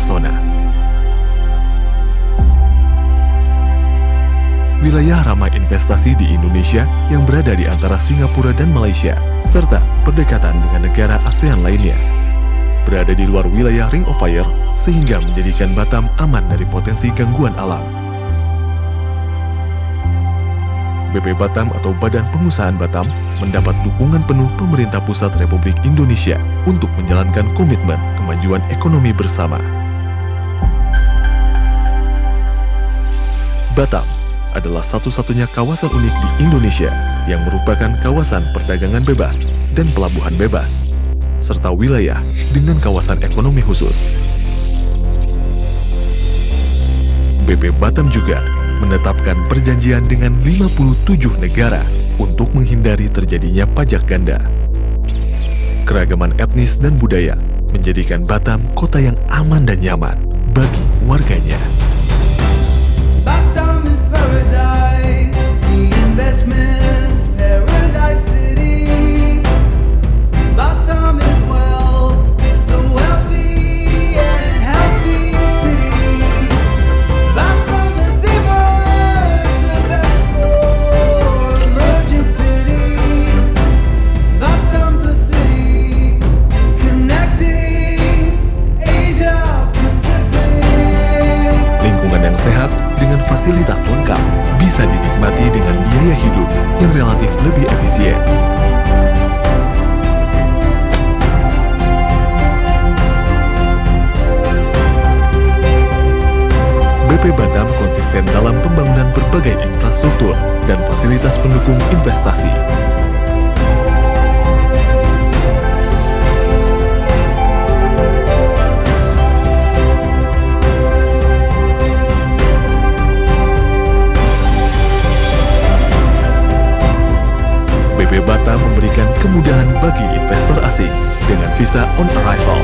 terpesona. Wilayah ramah investasi di Indonesia yang berada di antara Singapura dan Malaysia, serta berdekatan dengan negara ASEAN lainnya. Berada di luar wilayah Ring of Fire, sehingga menjadikan Batam aman dari potensi gangguan alam. BP Batam atau Badan Pengusahaan Batam mendapat dukungan penuh pemerintah pusat Republik Indonesia untuk menjalankan komitmen kemajuan ekonomi bersama. Batam adalah satu-satunya kawasan unik di Indonesia yang merupakan kawasan perdagangan bebas dan pelabuhan bebas, serta wilayah dengan kawasan ekonomi khusus. BP Batam juga menetapkan perjanjian dengan 57 negara untuk menghindari terjadinya pajak ganda. Keragaman etnis dan budaya menjadikan Batam kota yang aman dan nyaman bagi warganya. Batam is paradise, the investments paradise city. Batam is wealth, the wealthy and healthy city. Batam has emerged the best for emerging city. Batam's a city connecting Asia Pacific. Lingkungan yang sehat dengan fasilitas lengkap bisa dinikmati dengan biaya hidup yang relatif lebih efisien. BP Batam konsisten dalam pembangunan berbagai infrastruktur dan fasilitas pendukung investasi. BP Batam memberikan kemudahan bagi investor asing dengan visa on arrival.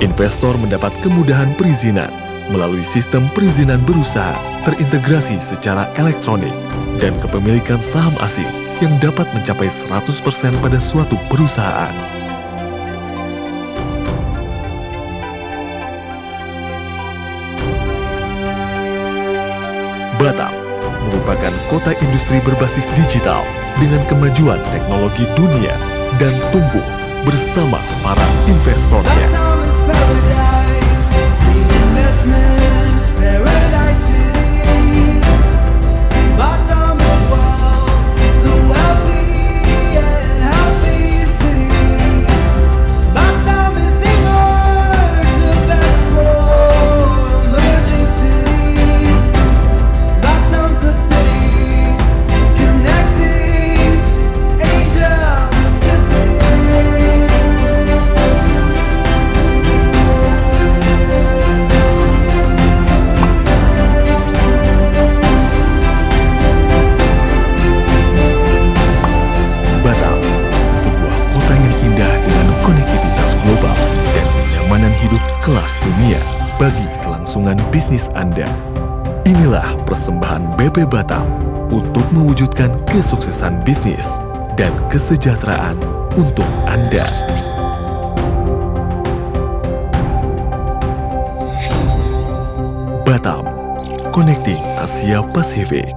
Investor mendapat kemudahan perizinan melalui sistem perizinan berusaha terintegrasi secara elektronik dan kepemilikan saham asing yang dapat mencapai 100% pada suatu perusahaan. Batam merupakan kota industri berbasis digital dengan kemajuan teknologi dunia dan tumbuh bersama para investornya. Batam is paradise, the investments paradise city. Batam is wealth, the wealthy and healthy city. Batam has emerged the best for emerging city. Batam's a city connecting Asia Pacific. Batam, sebuah kota yang indah dengan konektivitas global dan kenyamanan hidup kelas dunia bagi kelangsungan bisnis Anda. Inilah persembahan BP Batam untuk mewujudkan kesuksesan bisnis dan kesejahteraan untuk Anda. Batam, Connecting Asia Pasifik.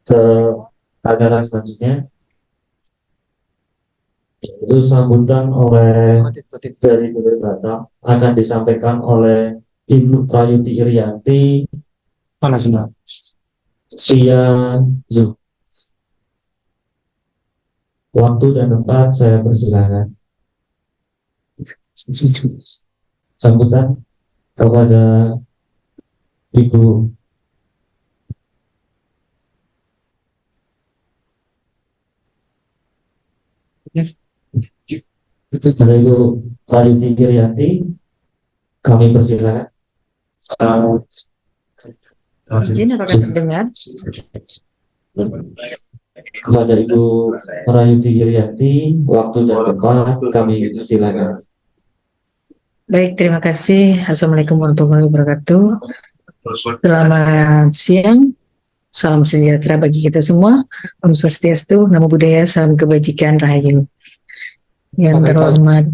Ke acara selanjutnya yaitu sambutan oleh dari BP Batam akan disampaikan oleh Ibu Prayuti Irianti via Zoom. Waktu dan tempat saya persilakan. Sambutan kepada Ibu Ibu Prayuti Irianti, kami persilakan. Izin apakah terdengar? Kepada Ibu Prayuti Irianti, waktu dan tempat kami persilakan. Baik, terima kasih. Assalamualaikum warahmatullahi wabarakatuh. Selamat siang, salam sejahtera bagi kita semua. Om Swastiastu, Namo Buddhaya, salam kebajikan, Rahayu. Yang terhormat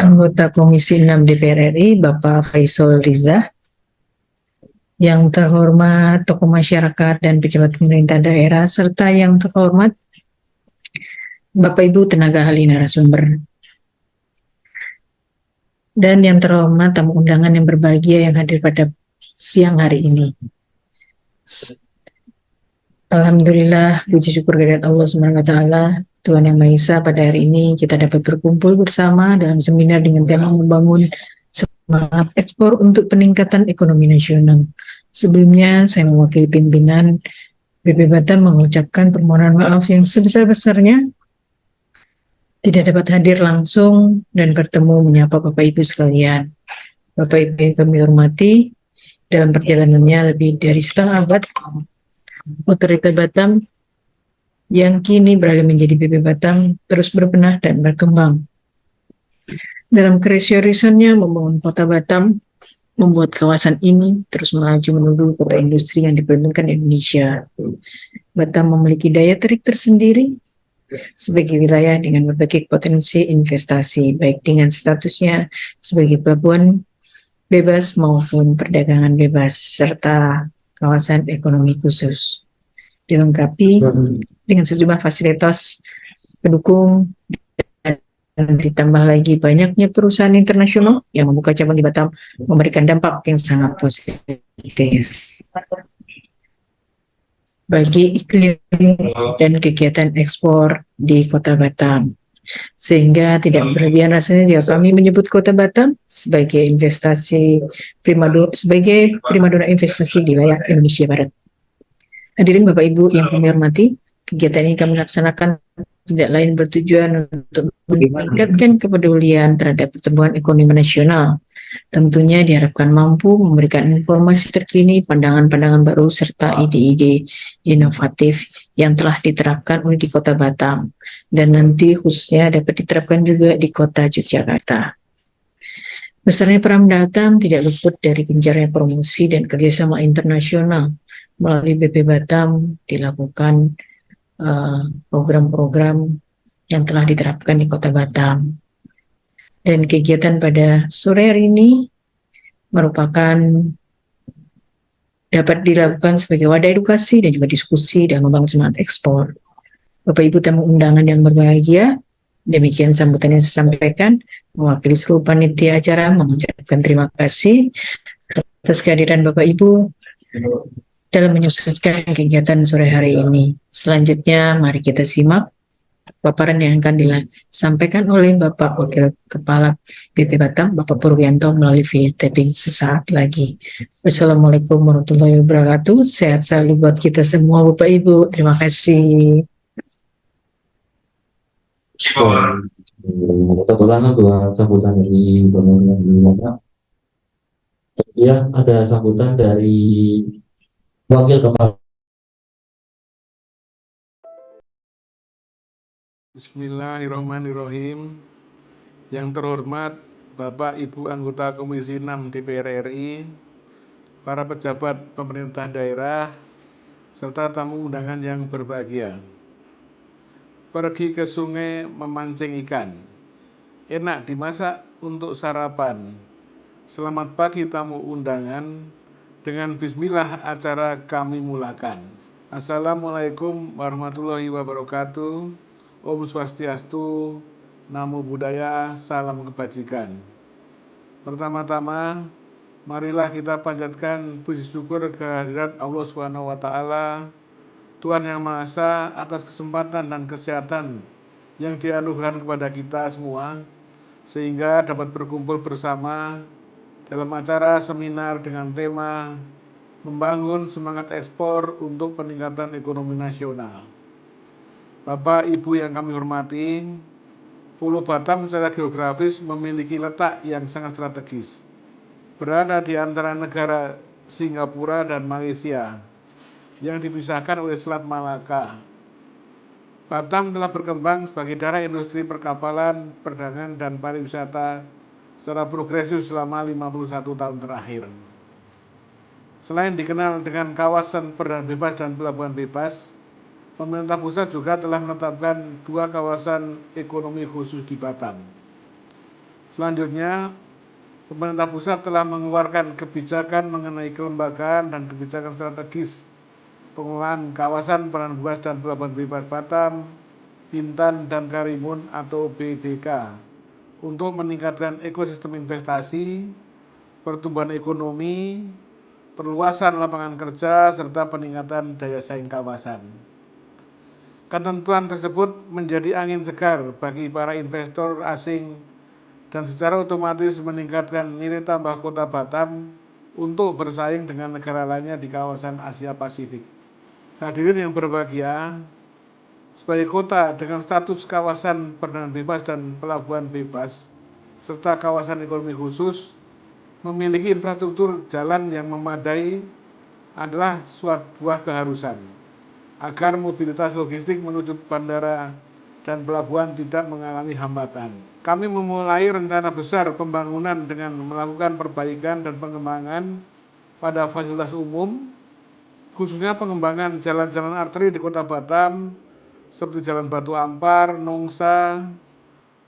anggota Komisi 6 DPR RI, Bapak Faisal Riza. Yang terhormat tokoh masyarakat dan pejabat pemerintah daerah, serta yang terhormat Bapak Ibu tenaga ahli narasumber. Dan yang terhormat tamu undangan yang berbahagia yang hadir pada siang hari ini. Alhamdulillah, puji syukur kehadirat Allah Subhanahu wa taala, Tuhan Yang Maha Esa, pada hari ini kita dapat berkumpul bersama dalam seminar dengan tema membangun semangat ekspor untuk peningkatan ekonomi nasional. Sebelumnya saya mewakili pimpinan BP Batam mengucapkan permohonan maaf yang sebesar-besarnya tidak dapat hadir langsung dan bertemu menyapa Bapak Ibu sekalian. Bapak Ibu yang kami hormati, dalam perjalanannya lebih dari setengah abad, Otorita Batam yang kini beralih menjadi BP Batam terus berbenah dan berkembang. Dalam keseriusannya membangun kota Batam, membuat kawasan ini terus melaju menuju kota industri yang diperlukan Indonesia. Batam memiliki daya tarik tersendiri sebagai wilayah dengan berbagai potensi investasi, baik dengan statusnya sebagai pelabuhan bebas maupun perdagangan bebas, serta kawasan ekonomi khusus. Dilengkapi dengan sejumlah fasilitas pendukung dan ditambah lagi banyaknya perusahaan internasional yang membuka cabang di Batam, memberikan dampak yang sangat positif bagi iklim dan kegiatan ekspor di Kota Batam. Sehingga tidak berlebihan rasanya jika kami menyebut Kota Batam sebagai sebagai primadona investasi di wilayah Indonesia Barat. Hadirin Bapak Ibu yang kami hormati, kegiatan ini kami laksanakan tidak lain bertujuan untuk meningkatkan kepedulian terhadap pertumbuhan ekonomi nasional. Tentunya diharapkan mampu memberikan informasi terkini, pandangan-pandangan baru, serta ide-ide inovatif yang telah diterapkan oleh di Kota Batam, dan nanti khususnya dapat diterapkan juga di Kota Yogyakarta. Besarnya peran Batam tidak luput dari gencarnya promosi dan kerjasama internasional. Melalui BP Batam dilakukan program-program yang telah diterapkan di Kota Batam. Dan kegiatan pada sore hari ini merupakan dapat dilakukan sebagai wadah edukasi dan juga diskusi dan membangun semangat ekspor. Bapak Ibu tamu undangan yang berbahagia, demikian sambutan yang saya sampaikan. Mewakili seluruh panitia acara mengucapkan terima kasih atas kehadiran Bapak Ibu dalam menyukseskan kegiatan sore hari ini. Selanjutnya mari kita simak paparan yang akan disampaikan oleh Bapak Wakil Kepala BP Batam, Bapak Purwianto, melalui video taping sesaat lagi. Wassalamualaikum warahmatullahi wabarakatuh. Sehat selalu buat kita semua Bapak Ibu. Terima kasih. Kita ulang buat sambutan dari Bapak. Kemudian ada sambutan dari Wakil Kepala. Bismillahirrahmanirrahim. Yang terhormat Bapak Ibu anggota Komisi 6 DPR RI, para pejabat pemerintah daerah, serta tamu undangan yang berbahagia. Pergi ke sungai memancing ikan, enak dimasak untuk sarapan. Selamat pagi tamu undangan, dengan bismillah acara kami mulakan. Assalamualaikum warahmatullahi wabarakatuh. Om Swastiastu, Namo Buddhaya, salam kebajikan. Pertama-tama, marilah kita panjatkan puji syukur kehadirat Allah Subhanahu wa taala, Tuhan Yang Maha Esa, atas kesempatan dan kesehatan yang dianugerahkan kepada kita semua, sehingga dapat berkumpul bersama dalam acara seminar dengan tema membangun semangat ekspor untuk peningkatan ekonomi nasional. Bapak Ibu yang kami hormati, Pulau Batam secara geografis memiliki letak yang sangat strategis, berada di antara negara Singapura dan Malaysia yang dipisahkan oleh Selat Malaka. Batam telah berkembang sebagai daerah industri perkapalan, perdagangan, dan pariwisata secara progresif selama 51 tahun terakhir. Selain dikenal dengan kawasan perdagangan bebas dan pelabuhan bebas, pemerintah pusat juga telah menetapkan 2 kawasan ekonomi khusus di Batam. Selanjutnya, pemerintah pusat telah mengeluarkan kebijakan mengenai kelembagaan dan kebijakan strategis pengelolaan kawasan perdagangan bebas dan pelabuhan bebas Batam, Bintan, dan Karimun atau BBK untuk meningkatkan ekosistem investasi, pertumbuhan ekonomi, perluasan lapangan kerja, serta peningkatan daya saing kawasan. Ketentuan tersebut menjadi angin segar bagi para investor asing dan secara otomatis meningkatkan nilai tambah kota Batam untuk bersaing dengan negara lainnya di kawasan Asia Pasifik. Hadirin yang berbahagia, sebagai kota dengan status kawasan perdagangan bebas dan pelabuhan bebas, serta kawasan ekonomi khusus, memiliki infrastruktur jalan yang memadai adalah sebuah keharusan agar mobilitas logistik menuju bandara dan pelabuhan tidak mengalami hambatan. Kami memulai rencana besar pembangunan dengan melakukan perbaikan dan pengembangan pada fasilitas umum, khususnya pengembangan jalan-jalan arteri di Kota Batam seperti Jalan Batu Ampar, Nongsa,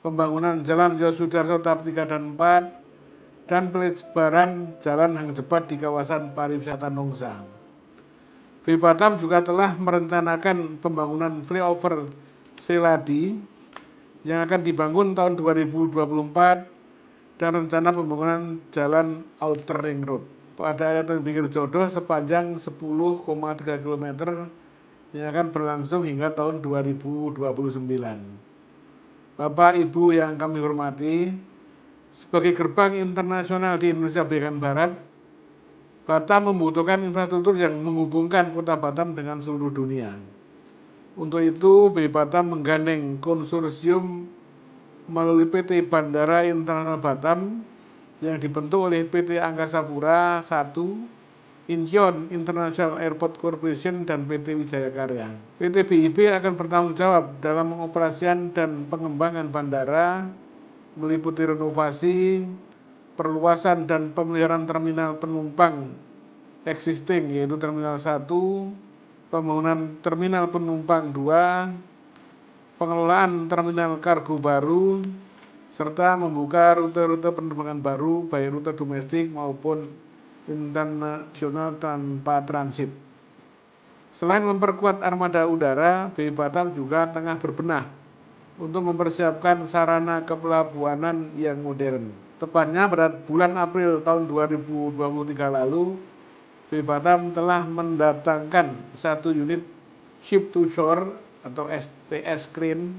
pembangunan Jalan Yosudarso tahap 3 dan 4, dan pelebaran Jalan Hang Jebat di kawasan pariwisata Nongsa. BI Batam juga telah merencanakan pembangunan flyover Seladi yang akan dibangun tahun 2024 dan rencana pembangunan jalan Outer Ring Road pada area pinggir jodoh sepanjang 10,3 km yang akan berlangsung hingga tahun 2029. Bapak Ibu yang kami hormati, sebagai gerbang internasional di Indonesia bagian Barat, Batam membutuhkan infrastruktur yang menghubungkan kota Batam dengan seluruh dunia. Untuk itu, BI Batam menggandeng konsorsium melalui PT Bandara Internasional Batam yang dibentuk oleh PT Angkasa Pura I, Incheon International Airport Corporation, dan PT Wijaya Karya. PT BIP akan bertanggung jawab dalam pengoperasian dan pengembangan bandara, meliputi renovasi, perluasan dan pemeliharaan terminal penumpang existing yaitu Terminal 1, pembangunan Terminal Penumpang 2, pengelolaan terminal kargo baru, serta membuka rute-rute penerbangan baru baik rute domestik maupun internasional tanpa transit. Selain memperkuat armada udara, BI Batam juga tengah berbenah untuk mempersiapkan sarana kepelabuhanan yang modern. Tepatnya pada bulan April tahun 2023 lalu, BI Batam telah mendatangkan 1 unit ship to shore atau SPS crane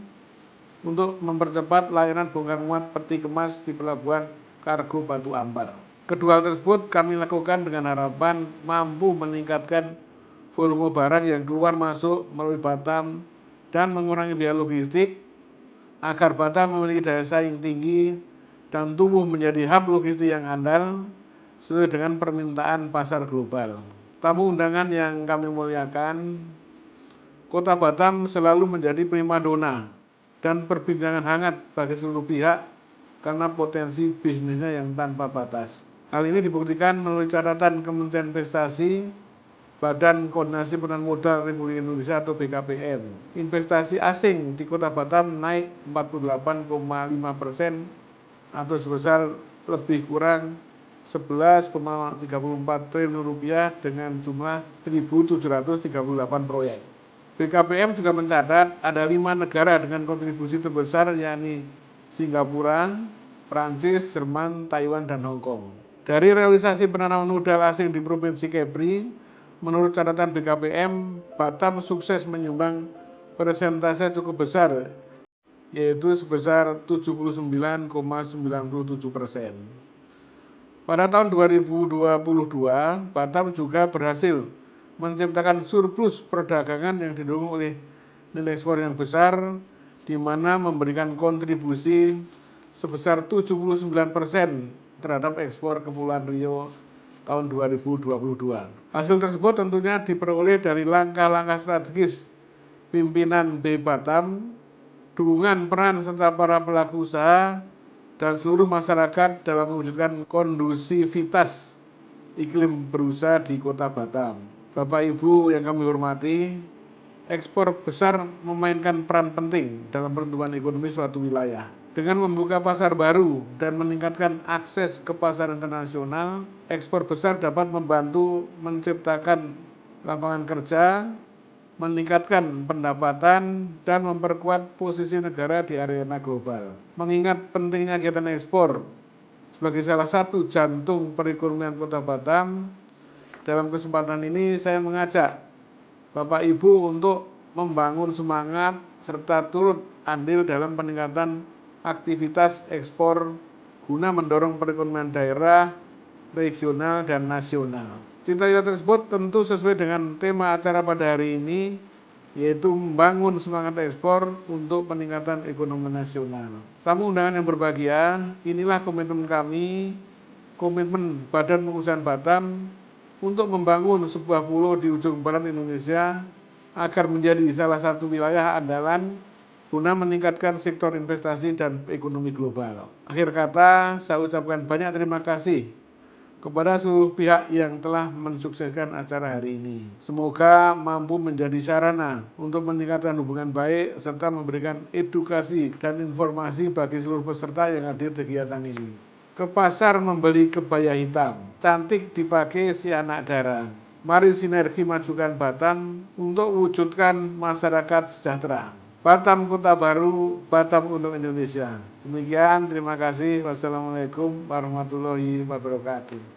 untuk mempercepat layanan bongkar muat peti kemas di pelabuhan kargo Batu Ampar. Kedua hal tersebut kami lakukan dengan harapan mampu meningkatkan volume barang yang keluar masuk melalui Batam dan mengurangi biaya logistik agar Batam memiliki daya saing tinggi dan tumbuh menjadi hub logistik yang andal sesuai dengan permintaan pasar global. Tamu undangan yang kami muliakan, Kota Batam selalu menjadi primadona dan perbincangan hangat bagi seluruh pihak karena potensi bisnisnya yang tanpa batas. Hal ini dibuktikan melalui catatan Kementerian Investasi, Badan Koordinasi Penanaman Modal Republik Indonesia atau BKPM. Investasi asing di Kota Batam naik 48,5% atau sebesar lebih kurang 11,34 triliun rupiah dengan jumlah 1.738 proyek. BKPM juga mencatat ada 5 negara dengan kontribusi terbesar yakni Singapura, Prancis, Jerman, Taiwan, dan Hong Kong. Dari realisasi penanaman modal asing di Provinsi Kepri, menurut catatan BKPM, Batam sukses menyumbang persentase cukup besar yaitu sebesar 79,97%. Pada tahun 2022, Batam juga berhasil menciptakan surplus perdagangan yang didukung oleh nilai ekspor yang besar, di mana memberikan kontribusi sebesar 79% terhadap ekspor Kepulauan Riau tahun 2022. Hasil tersebut tentunya diperoleh dari langkah-langkah strategis pimpinan BI Batam, dukungan peran serta para pelaku usaha dan seluruh masyarakat dalam mewujudkan kondusivitas iklim berusaha di Kota Batam. Bapak Ibu yang kami hormati, ekspor besar memainkan peran penting dalam pertumbuhan ekonomi suatu wilayah. Dengan membuka pasar baru dan meningkatkan akses ke pasar internasional, ekspor besar dapat membantu menciptakan lapangan kerja, meningkatkan pendapatan, dan memperkuat posisi negara di arena global. Mengingat pentingnya kegiatan ekspor sebagai salah satu jantung perekonomian Kota Batam, dalam kesempatan ini saya mengajak Bapak Ibu untuk membangun semangat serta turut andil dalam peningkatan aktivitas ekspor guna mendorong perekonomian daerah, regional, dan nasional. Cita-cita tersebut tentu sesuai dengan tema acara pada hari ini, yaitu membangun semangat ekspor untuk peningkatan ekonomi nasional. Tamu undangan yang berbahagia, inilah komitmen kami, komitmen Badan Pengusahaan Batam untuk membangun sebuah pulau di ujung barat Indonesia agar menjadi salah satu wilayah andalan guna meningkatkan sektor investasi dan ekonomi global. Akhir kata, saya ucapkan banyak terima kasih kepada seluruh pihak yang telah mensukseskan acara hari ini. Semoga mampu menjadi sarana untuk meningkatkan hubungan baik serta memberikan edukasi dan informasi bagi seluruh peserta yang hadir di kegiatan ini. Ke pasar membeli kebaya hitam, cantik dipakai si anak dara. Mari sinergi majukan Batam untuk wujudkan masyarakat sejahtera. Batam Kota Baru, Batam untuk Indonesia. Demikian, terima kasih. Wassalamualaikum warahmatullahi wabarakatuh.